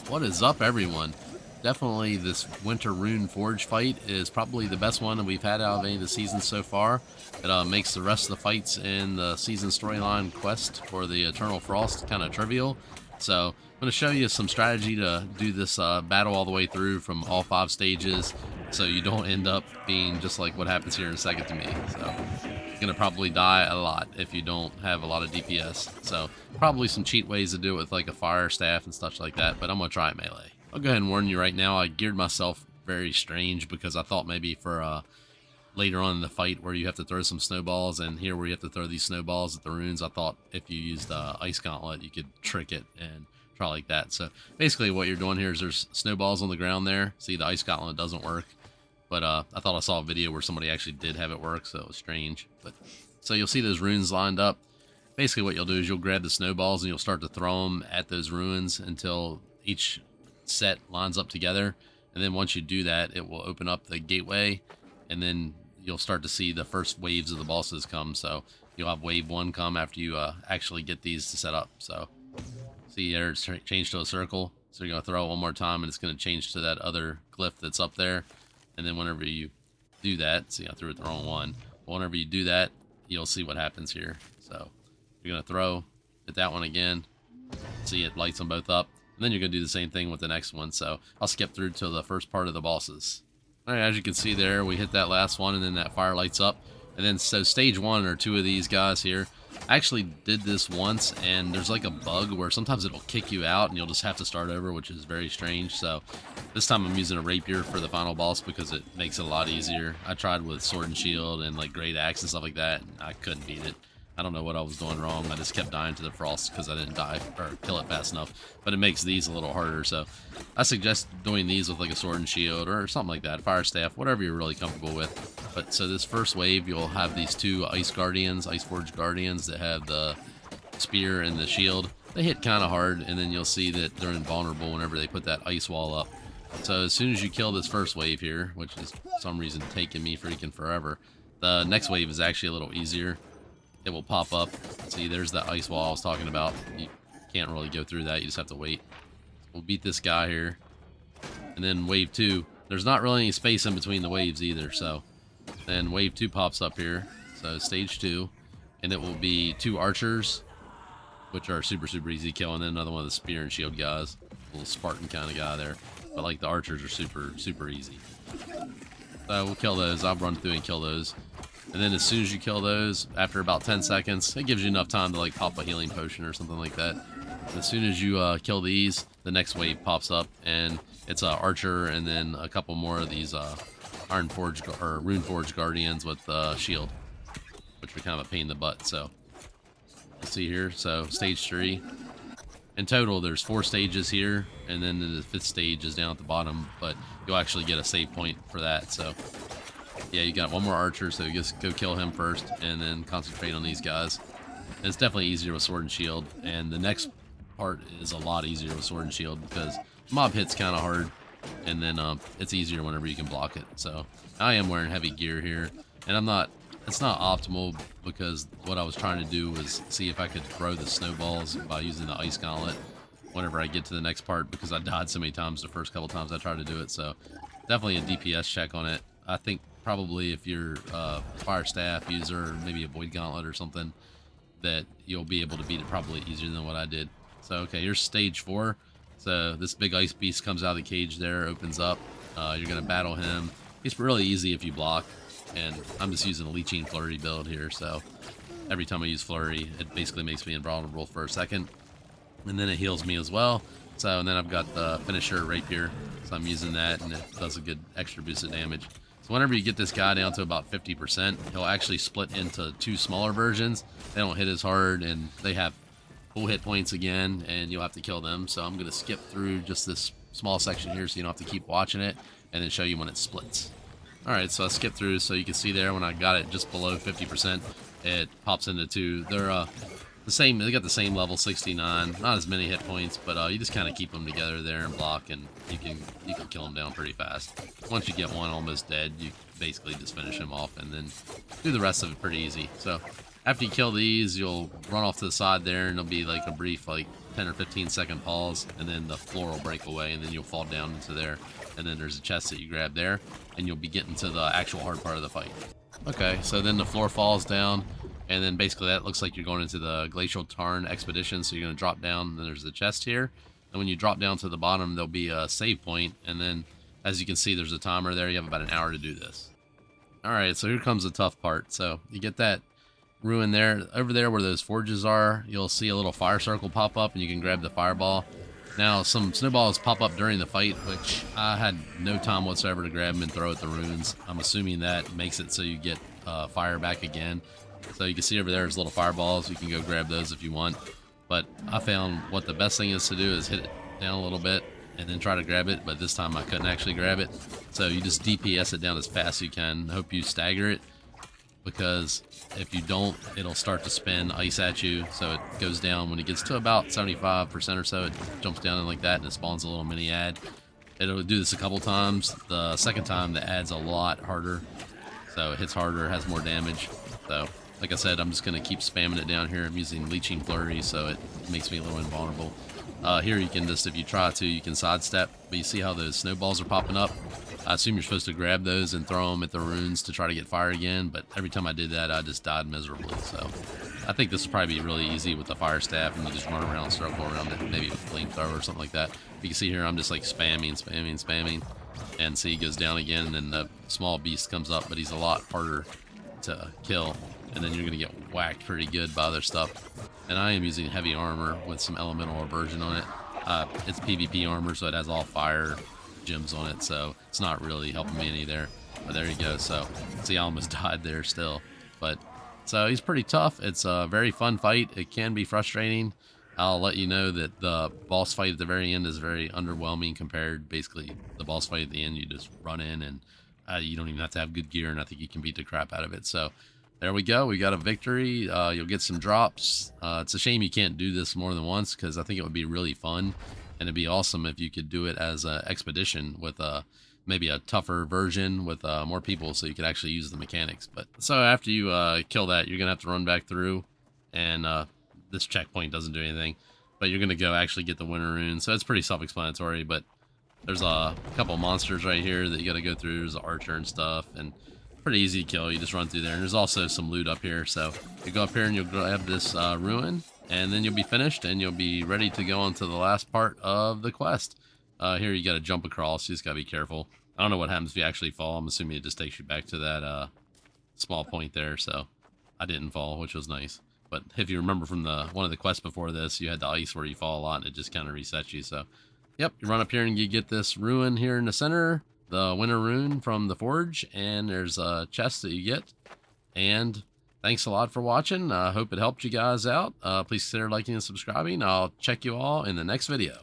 What is up, everyone? Definitely this Winter Rune Forge fight is probably the best one that we've had out of any of the seasons so far. It makes the rest of the fights in the season storyline quest for the Eternal Frost kind of trivial. So I'm going to show you some strategy to do this battle all the way through from all 5 stages, so you don't end up being just like what happens here in a second to me. So you're going to probably die a lot if you don't have a lot of DPS. So probably some cheat ways to do it with like a fire staff and stuff like that, but I'm going to try it melee. I'll go ahead and warn you right now, I geared myself very strange because I thought maybe for later on in the fight where you have to throw some snowballs, and here where you have to throw these snowballs at the runes, I thought if you used Ice Gauntlet you could trick it and try like that. So basically what you're doing here is there's snowballs on the ground there. See, the Ice Gauntlet doesn't work, but I thought I saw a video where somebody actually did have it work, so it was strange. But so you'll see those runes lined up. Basically what you'll do is you'll grab the snowballs and you'll start to throw them at those ruins until each set lines up together, and then once you do that, it will open up the gateway, and then you'll start to see the first waves of the bosses come. So you'll have wave 1 come after you actually get these to set up. So see there, it's changed to a circle, so you're going to throw it one more time and it's going to change to that other glyph that's up there. And then whenever you do that, see, I threw it the wrong one, but whenever you do that, you'll see what happens here. So you're going to throw at that one again, see, it lights them both up. And then you're going to do the same thing with the next one. So I'll skip through to the first part of the bosses. All right, as you can see there, we hit that last one, and then that fire lights up. And then, so stage 1 are 2 of these guys here. I actually did this once, and there's like a bug where sometimes it'll kick you out, and you'll just have to start over, which is very strange. So this time I'm using a rapier for the final boss because it makes it a lot easier. I tried with sword and shield and like great axe and stuff like that, and I couldn't beat it. I don't know what I was doing wrong. I just kept dying to the frost because I didn't die or kill it fast enough. But it makes these a little harder. So I suggest doing these with like a sword and shield or something like that. Fire staff, whatever you're really comfortable with. But so this first wave, you'll have these 2 Ice Guardians, Ice Forge Guardians that have the spear and the shield. They hit kind of hard, and then you'll see that they're invulnerable whenever they put that ice wall up. So as soon as you kill this first wave here, which is for some reason taking me freaking forever, the next wave is actually a little easier. It will pop up. See, there's that ice wall I was talking about. You can't really go through that. You just have to wait. We'll beat this guy here. And then wave 2. There's not really any space in between the waves either. So then wave 2 pops up here. So stage 2. And it will be 2 archers, which are super easy to kill. And then another one of the spear and shield guys. A little Spartan kind of guy there. But like the archers are super easy. So we'll kill those. I'll run through and kill those. And then as soon as you kill those, after about 10 seconds, it gives you enough time to like pop a healing potion or something like that. As soon as you kill these, the next wave pops up, and it's an archer and then a couple more of these Rune Forge Guardians with shield, which are kind of a pain in the butt. So let's see here. So stage 3. In total, there's 4 stages here, and then the 5th stage is down at the bottom, but you'll actually get a save point for that. So yeah, you got one more archer, so you just go kill him first and then concentrate on these guys. And it's definitely easier with sword and shield, and the next part is a lot easier with sword and shield because mob hits kind of hard, and then it's easier whenever you can block it. So I am wearing heavy gear here, and it's not optimal because what I was trying to do was see if I could throw the snowballs by using the Ice Gauntlet whenever I get to the next part, because I died so many times the first couple times I tried to do it. So definitely a DPS check on it. I think probably if you're a fire staff user, maybe a void gauntlet or something, that you'll be able to beat it probably easier than what I did. So okay, here's stage 4. So this big ice beast comes out of the cage there, opens up. You're gonna battle him. He's really easy if you block, and I'm just using a leeching flurry build here. So every time I use flurry, it basically makes me invulnerable for a second, and then it heals me as well. So and then I've got the finisher rapier, so I'm using that, and it does a good extra boost of damage. Whenever you get this guy down to about 50%, he'll actually split into 2 smaller versions. They don't hit as hard, and they have full hit points again, and you'll have to kill them. So I'm going to skip through just this small section here so you don't have to keep watching it, and then show you when it splits. Alright, so I skipped through so you can see there when I got it just below 50%, it pops into 2. They're the same. They got the same level, 69. Not as many hit points, but you just kind of keep them together there and block, and you can kill them down pretty fast. Once you get one almost dead, you basically just finish him off, and then do the rest of it pretty easy. So after you kill these, you'll run off to the side there, and there'll be like a brief, like 10 or 15-second pause, and then the floor will break away, and then you'll fall down into there. And then there's a chest that you grab there, and you'll be getting to the actual hard part of the fight. Okay, so then the floor falls down, and then basically that looks like you're going into the Glacial Tarn expedition. So you're going to drop down, and then there's the chest here. And when you drop down to the bottom, there'll be a save point, and then as you can see, there's a timer there. You have about an hour to do this. All right, so here comes the tough part. So you get that ruin there. Over there where those forges are, you'll see a little fire circle pop up, and you can grab the fireball. Now, some snowballs pop up during the fight, which I had no time whatsoever to grab them and throw at the runes. I'm assuming that makes it so you get fire back again. So you can see over there there's little fireballs. You can go grab those if you want. But I found what the best thing is to do is hit it down a little bit and then try to grab it. But this time I couldn't actually grab it. So you just DPS it down as fast as you can. Hope you stagger it, because if you don't, it'll start to spin ice at you. So it goes down when it gets to about 75% or so. It jumps down like that, and it spawns a little mini ad. It'll do this a couple times. The second time, the ad's a lot harder. So it hits harder, has more damage. So, like I said, I'm just going to keep spamming it down here. I'm using Leeching Flurry, so it makes me a little invulnerable. Here you can just, if you try to, you can sidestep. But you see how those snowballs are popping up? I assume you're supposed to grab those and throw them at the runes to try to get fire again, but every time I did that, I just died miserably. So I think this will probably be really easy with the fire staff, and you just run around, circle around it, maybe with a flamethrower or something like that. You can see here I'm just like spamming, and see he goes down again, and then the small beast comes up, but he's a lot harder to kill, and then you're going to get whacked pretty good by other stuff. And I am using heavy armor with some elemental aversion on it. It's PvP armor, so it has all fire gems on it, so it's not really helping me any there. But there you go. So see, I almost died there still. But so he's pretty tough. It's a very fun fight. It can be frustrating. I'll let you know that the boss fight at the very end is very underwhelming compared. Basically, the boss fight at the end, you just run in, and you don't even have to have good gear, and I think you can beat the crap out of it. So there we go. We got a victory. You'll get some drops. It's a shame you can't do this more than once, because I think it would be really fun. And it'd be awesome if you could do it as an expedition with maybe a tougher version with more people, so you could actually use the mechanics. But so after you kill that, you're gonna have to run back through, and this checkpoint doesn't do anything. But you're gonna go actually get the Winter Rune, so it's pretty self-explanatory. But there's a couple monsters right here that you gotta go through. There's an archer and stuff, and pretty easy to kill. You just run through there, and there's also some loot up here. So you go up here and you'll grab this ruin, and then you'll be finished, and you'll be ready to go on to the last part of the quest. Here you got to jump across. You just got to be careful. I don't know what happens if you actually fall. I'm assuming it just takes you back to that small point there. So I didn't fall, which was nice. But if you remember from one of the quests before this, you had the ice where you fall a lot, and it just kind of resets you. So, yep, you run up here and you get this ruin here in the center, the Winter Rune from the Forge, and there's a chest that you get. And thanks a lot for watching. I hope it helped you guys out. Please consider liking and subscribing. I'll check you all in the next video.